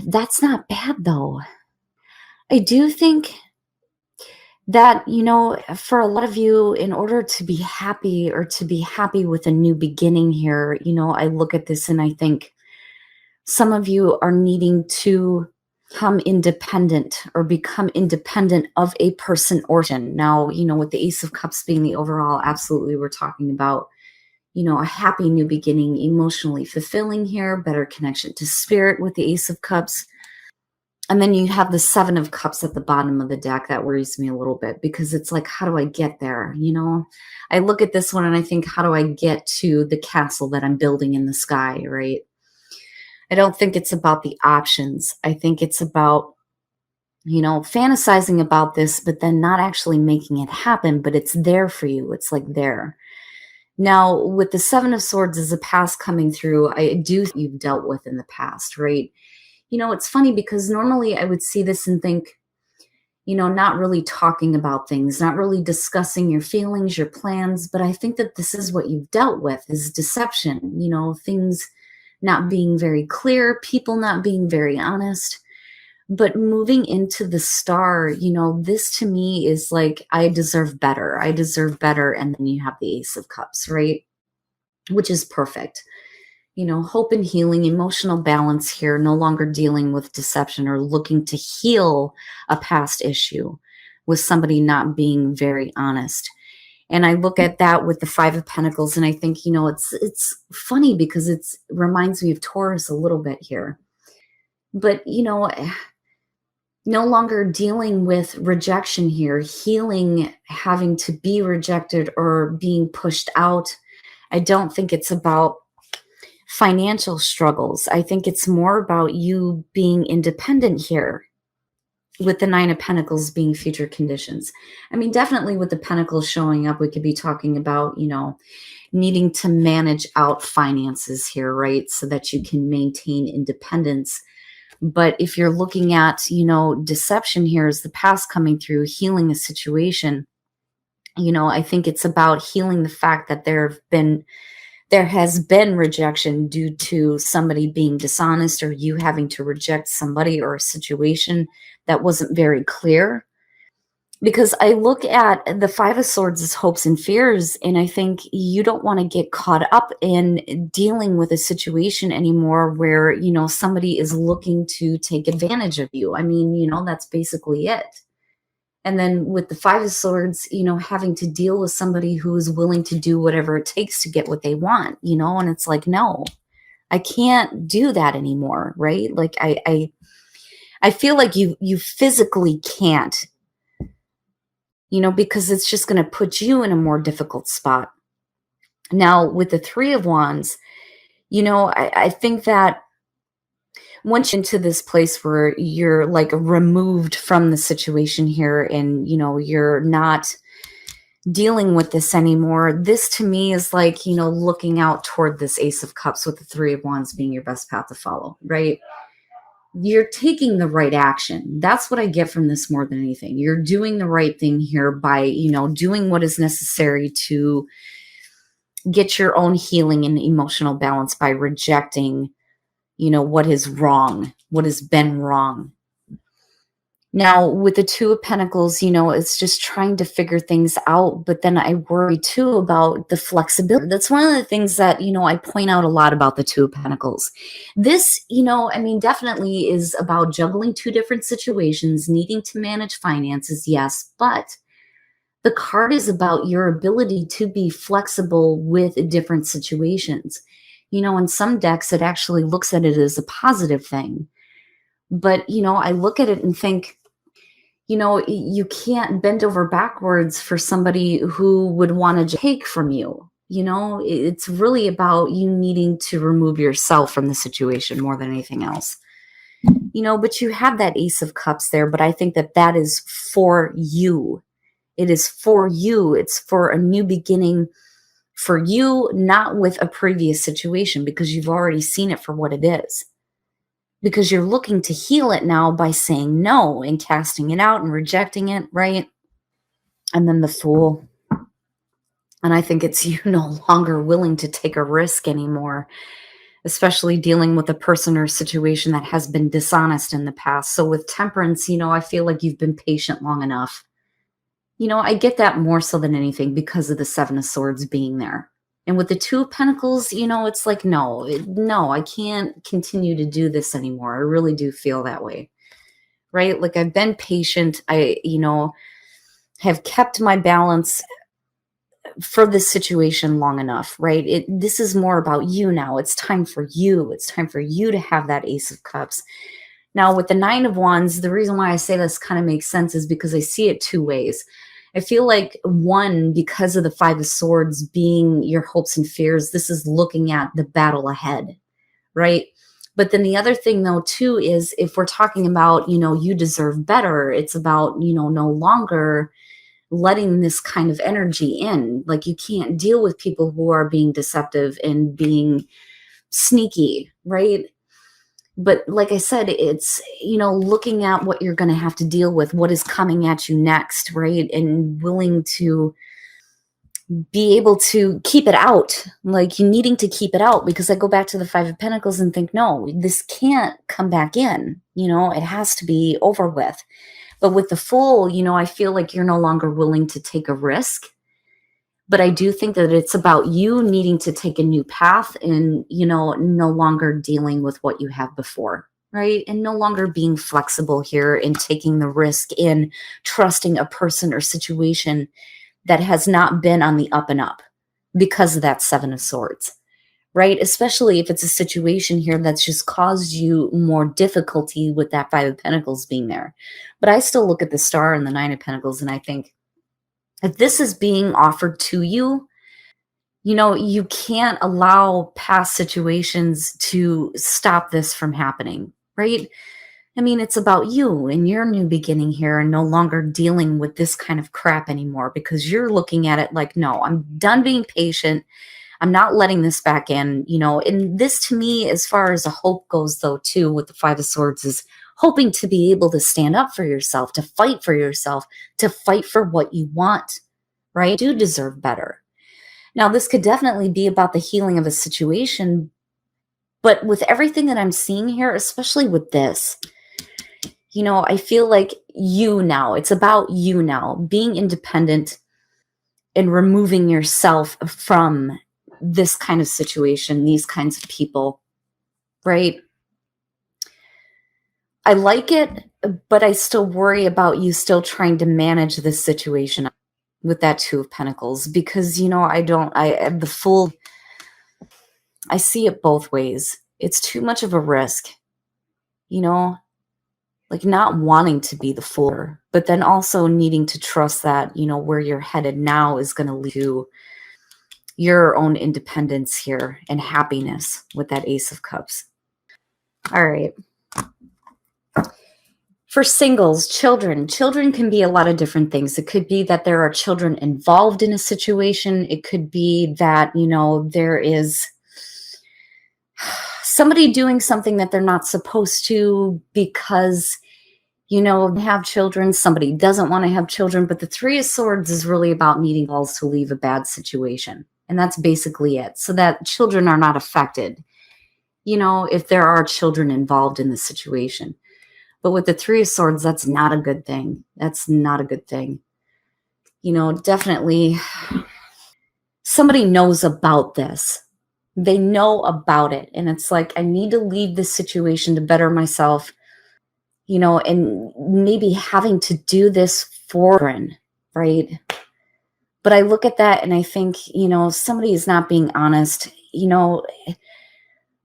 That's not bad though. I do think that, for a lot of you, in order to be happy or to be happy with a new beginning here, I look at this and I think some of you are needing to become independent or become independent of a person or thing. Now, with the Ace of Cups being the overall, absolutely, we're talking about, a happy new beginning, emotionally fulfilling here, better connection to spirit with the Ace of Cups. And then you have the Seven of Cups at the bottom of the deck. That worries me a little bit because it's like, how do I get there? I look at this one and I think, how do I get to the castle that I'm building in the sky, right? I don't think it's about the options. I think it's about, fantasizing about this, but then not actually making it happen, but it's there for you. It's like there. Now, with the Seven of Swords as a past coming through, I do think you've dealt with in the past, right? It's funny because normally I would see this and think, not really talking about things, not really discussing your feelings, your plans, but I think that this is what you've dealt with is deception, things not being very clear, people not being very honest. But moving into the star, this to me is like, I deserve better. I deserve better. And then you have the Ace of Cups, right? Which is perfect. Hope and healing, emotional balance here, no longer dealing with deception or looking to heal a past issue with somebody not being very honest. And I look at that with the Five of Pentacles and I think, it's funny because it reminds me of Taurus a little bit here. But, no longer dealing with rejection here, healing, having to be rejected or being pushed out. I don't think it's about financial struggles. I think it's more about you being independent here with the Nine of Pentacles being future conditions. I mean, definitely with the Pentacles showing up, we could be talking about, needing to manage out finances here, right? So that you can maintain independence. But if you're looking at, deception here is the past coming through, healing a situation, I think it's about healing the fact that there has been rejection due to somebody being dishonest or you having to reject somebody or a situation that wasn't very clear. Because I look at the Five of Swords as hopes and fears, and I think you don't want to get caught up in dealing with a situation anymore where, somebody is looking to take advantage of you. I mean, that's basically it. And then with the Five of Swords, having to deal with somebody who is willing to do whatever it takes to get what they want, and it's like, no, I can't do that anymore, right? Like I feel like you physically can't, because it's just going to put you in a more difficult spot. Now, with the Three of Wands, I think that once you're into this place where you're like removed from the situation here and, you're not dealing with this anymore, this to me is like, looking out toward this Ace of Cups with the Three of Wands being your best path to follow, right? You're taking the right action. That's what I get from this more than anything. You're doing the right thing here by, doing what is necessary to get your own healing and emotional balance by rejecting, what is wrong, what has been wrong. Now, with the Two of Pentacles, it's just trying to figure things out. But then I worry too about the flexibility. That's one of the things that, I point out a lot about the Two of Pentacles. This, definitely is about juggling two different situations, needing to manage finances, yes. But the card is about your ability to be flexible with different situations. In some decks, it actually looks at it as a positive thing. But, I look at it and think, you can't bend over backwards for somebody who would want to take from you. It's really about you needing to remove yourself from the situation more than anything else. But you have that Ace of Cups there, but I think that is for you. It is for you. It's for a new beginning for you, not with a previous situation, because you've already seen it for what it is. Because you're looking to heal it now by saying no and casting it out and rejecting it, right? And then the Fool. And I think it's you no longer willing to take a risk anymore. especially dealing with a person or situation that has been dishonest in the past. So with Temperance, I feel like you've been patient long enough. I get that more so than anything because of the Seven of Swords being there. And with the Two of Pentacles, it's like, no, no, I can't continue to do this anymore. I really do feel that way, right? Like I've been patient. Have kept my balance for this situation long enough, right? This is more about you now. It's time for you. It's time for you to have that Ace of Cups. Now, with the Nine of Wands, the reason why I say this kind of makes sense is because I see it two ways. I feel like one, because of the Five of Swords being your hopes and fears, this is looking at the battle ahead, right? But then the other thing though, too, is if we're talking about, you deserve better, it's about, no longer letting this kind of energy in. Like you can't deal with people who are being deceptive and being sneaky, right? But like I said, it's, looking at what you're going to have to deal with, what is coming at you next, right? And willing to be able to keep it out, like you needing to keep it out, because I go back to the Five of Pentacles and think, no, this can't come back in, it has to be over with. But with the Fool, I feel like you're no longer willing to take a risk. But I do think that it's about you needing to take a new path and, no longer dealing with what you have before, right? And no longer being flexible here and taking the risk in trusting a person or situation that has not been on the up and up because of that Seven of Swords, right? Especially if it's a situation here that's just caused you more difficulty with that Five of Pentacles being there. But I still look at the Star and the Nine of Pentacles and I think, if this is being offered to you, you can't allow past situations to stop this from happening, right? I mean, it's about you and your new beginning here and no longer dealing with this kind of crap anymore because you're looking at it like, no, I'm done being patient. I'm not letting this back in, and this to me, as far as a hope goes though, too, with the Five of Swords is hoping to be able to stand up for yourself, to fight for what you want, right? You do deserve better. Now, this could definitely be about the healing of a situation, but with everything that I'm seeing here, especially with this, I feel like it's about you now, being independent and removing yourself from this kind of situation, these kinds of people, right? I like it, but I still worry about you still trying to manage this situation with that Two of Pentacles because, the Fool, I see it both ways. It's too much of a risk, like not wanting to be the Fool, but then also needing to trust that, where you're headed now is going to lead to your own independence here and happiness with that Ace of Cups. All right. For singles, children can be a lot of different things. It could be that there are children involved in a situation. It could be that, there is somebody doing something that they're not supposed to because, they have children. Somebody doesn't want to have children. But the Three of Swords is really about needing balls to leave a bad situation. And that's basically it. So that children are not affected, if there are children involved in the situation. But with the Three of Swords, that's not a good thing. That's not a good thing. Definitely somebody knows about this. They know about it. And it's like, I need to leave this situation to better myself, and maybe having to do this for, right? But I look at that and I think, somebody is not being honest,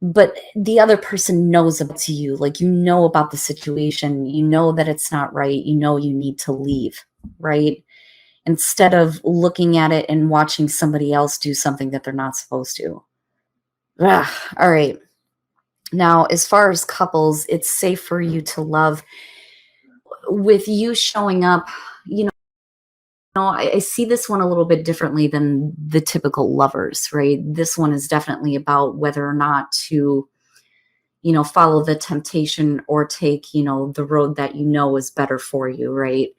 but the other person knows about you, like, about the situation, that it's not right, you need to leave, right? Instead of looking at it and watching somebody else do something that they're not supposed to. All right. Now, as far as couples, it's safe for you to love. With you showing up, I see this one a little bit differently than the typical lovers, right? This one is definitely about whether or not to, follow the temptation or take, the road that is better for you, right?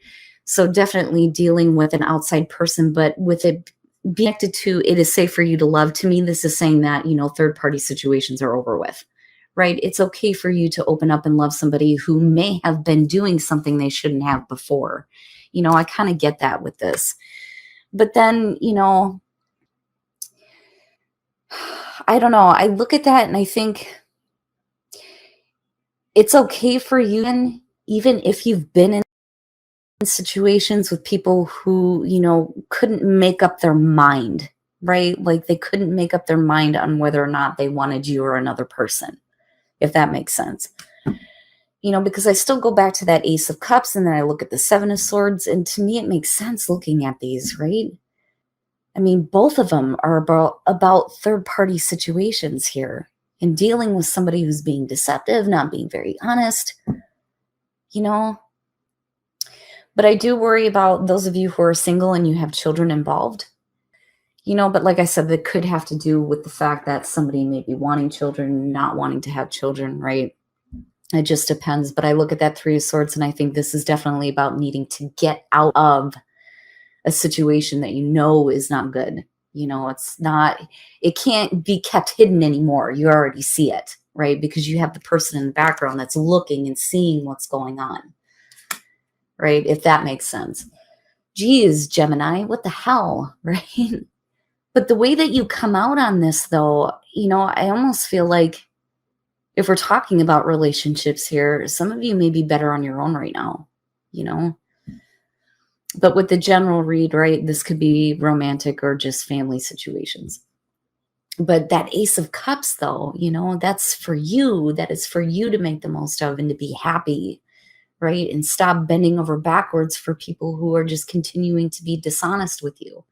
So definitely dealing with an outside person, but with it Be connected to it is safe for you to love. To me, this is saying that, third party situations are over with, right? It's okay for you to open up and love somebody who may have been doing something they shouldn't have before. I kind of get that with this. But then, I don't know. I look at that and I think it's okay for you, and even if you've been in situations with people who, couldn't make up their mind, right? Like they couldn't make up their mind on whether or not they wanted you or another person, if that makes sense. Because I still go back to that Ace of Cups and then I look at the Seven of Swords, and to me it makes sense looking at these, right? I mean, both of them are about third-party situations here and dealing with somebody who's being deceptive, not being very honest, you know. But I do worry about those of you who are single and you have children involved. But like I said, that could have to do with the fact that somebody may be wanting children, not wanting to have children, right? It just depends. But I look at that Three of Swords and I think this is definitely about needing to get out of a situation that is not good. It can't be kept hidden anymore. You already see it, right? Because you have the person in the background that's looking and seeing what's going on, right? If that makes sense. Geez, Gemini, what the hell, right? But the way that you come out on this, though, I almost feel like if we're talking about relationships here, some of you may be better on your own right now, But with the general read, right, this could be romantic or just family situations. But that Ace of Cups, though, that's for you. That is for you to make the most of and to be happy, right? And stop bending over backwards for people who are just continuing to be dishonest with you.